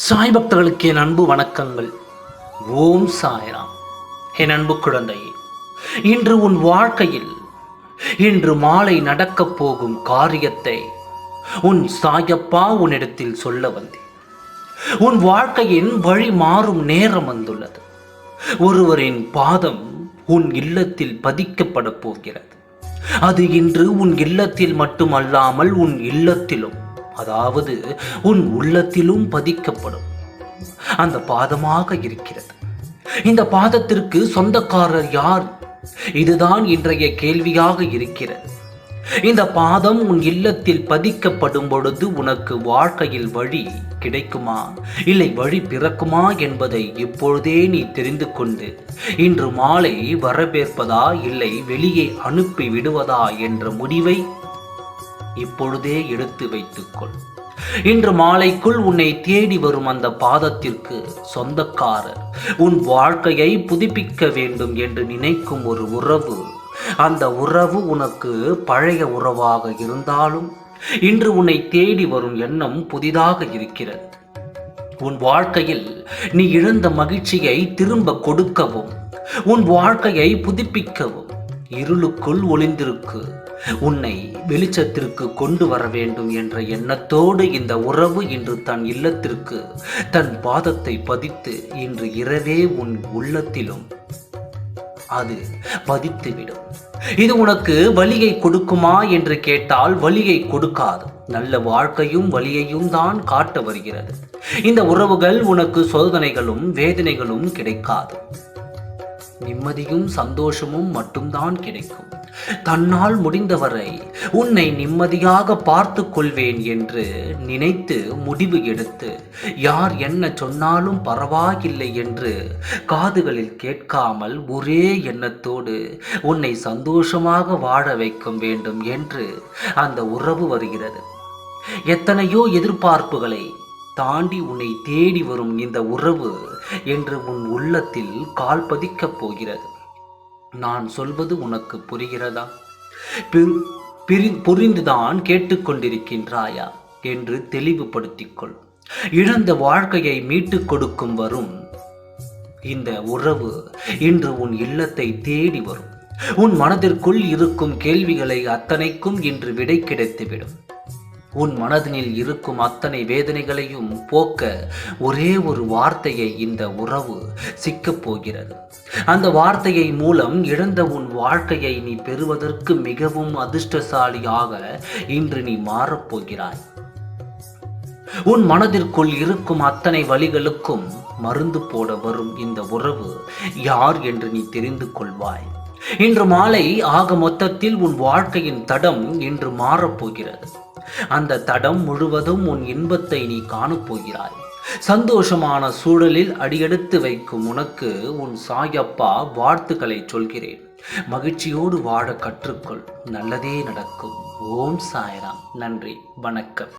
சாய் பக்தர்களுக்கு என் அன்பு வணக்கங்கள். ஓம் சாய்ராம். என் அன்பு குழந்தையே, இன்று உன் வாழ்க்கையில் இன்று மாலை நடக்கப் போகும் காரியத்தை உன் சாயப்பா உன்னிடத்தில் சொல்ல வந்தேன். உன் வாழ்க்கையின் வழி மாறும் நேரம் வந்துள்ளது. ஒருவரின் பாதம் உன் இல்லத்தில் பதிக்கப்பட போகிறது. அது இன்று உன் இல்லத்தில் மட்டுமல்லாமல் உன் இல்லத்திலும், அதாவது உன் உள்ளத்திலும் பதிக்கப்படும் அந்த பாதமாக இருக்கிறது. இந்த பாதத்திற்கு சொந்தக்காரர் யார்? இதுதான் இன்றைய கேள்வியாக இருக்கிறது. இந்த பாதம் உன் இல்லத்தில் பதிக்கப்படும் பொழுது உனக்கு வாழ்க்கையில் வழி கிடைக்குமா, இல்லை வழி பிறக்குமா என்பதை இப்பொழுதே நீ தெரிந்து கொண்டு இன்று மாலை வரவேற்பதா இல்லை வெளியே அனுப்பி விடுவதா என்ற முடிவை இப்பொழுதே எடுத்து வைத்துக்கொள். இன்று மாலைக்குள் உன்னை தேடி வரும் அந்த பாதத்திற்கு சொந்தக்காரர் உன் வாழ்க்கையை புதுப்பிக்க வேண்டும் என்று நினைக்கும் ஒரு உறவு. அந்த உறவு உனக்கு பழைய உறவாக இருந்தாலும் இன்று உன்னை தேடி வரும் எண்ணம் புதிதாக இருக்கிறது. உன் வாழ்க்கையில் நீ இழந்த மகிழ்ச்சியை திரும்ப கொடுக்கவும், உன் வாழ்க்கையை புதுப்பிக்கவும் இருளுக்குள் ஒளிந்திருக்கு உன்னை வெளிச்சத்திற்கு கொண்டு வர வேண்டும் என்ற எண்ணத்தோடு இந்த உறவு இன்று தன் இல்லத்திற்கு தன் பாதத்தை பதித்து இன்று இரவே உன் உள்ளத்திலும் அது பதித்துவிடும். இது உனக்கு வலியை கொடுக்குமா என்று கேட்டால் வலியை கொடுக்காது. நல்ல வாழ்க்கையும் வலியையும் தான் காட்ட வருகிறது. இந்த உறவுகள் உனக்கு சோதனைகளும் வேதனைகளும் கிடைக்காது. நிம்மதியும் சந்தோஷமும் மட்டும்தான் கிடைக்கும். தன்னால் முடிந்தவரை உன்னை நிம்மதியாக பார்த்து கொள்வேன் என்று நினைத்து முடிவு எடுத்து யார் என்ன சொன்னாலும் பரவாயில்லை என்று காதுகளில் கேட்காமல் ஒரே எண்ணத்தோடு உன்னை சந்தோஷமாக வாழ வைக்க வேண்டும் என்று அந்த உறவு வருகிறது. எத்தனையோ எதிர்பார்ப்புகளை தாண்டி உன்னை தேடி வரும் இந்த உறவு என்று உன் உள்ளத்தில் கால் பதிக்கப் போகிறது. நான் சொல்வது உனக்கு புரிகிறதா? புரிந்துதான் கேட்டுக்கொண்டிருக்கின்றாயா என்று தெளிவுபடுத்திக்கொள். இழந்த வாழ்க்கையை மீட்டு கொடுக்கும் வரும் இந்த உறவு இன்று உன் இல்லத்தை தேடி வரும். உன் மனதிற்குள் இருக்கும் கேள்விகளை அத்தனைக்கும் இன்று விடை கிடைத்துவிடும். உன் மனதினில் இருக்கும் அத்தனை வேதனைகளையும் போக்க ஒரே ஒரு வார்த்தையை இந்த உறவு சிக்கப் போகிறது. அந்த வார்த்தையை மூலம் இழந்த உன் வாழ்க்கையை நீ பெறுவதற்கு மிகவும் அதிர்ஷ்டசாலியாக இன்று நீ மாறப்போகிறாய். உன் மனதிற்குள் இருக்கும் அத்தனை வலிகளுக்கும் மருந்து போட வரும் இந்த உறவு யார் என்று நீ தெரிந்து கொள்வாய். இன்று மாலை ஆக மொத்தத்தில் உன் வாழ்க்கையின் தடம் இன்று மாறப்போகிறது. அந்த தடம் முழுவதும் உன் இன்பத்தை நீ காணப்போகிறாய். சந்தோஷமான சூழலில் அடியெடுத்து வைக்கும் உனக்கு உன் சாயப்பா வாழ்த்துக்களை சொல்கிறேன். மகிழ்ச்சியோடு வாழ கற்றுக்கொள். நல்லதே நடக்கும். ஓம் சாய்ராம். நன்றி, வணக்கம்.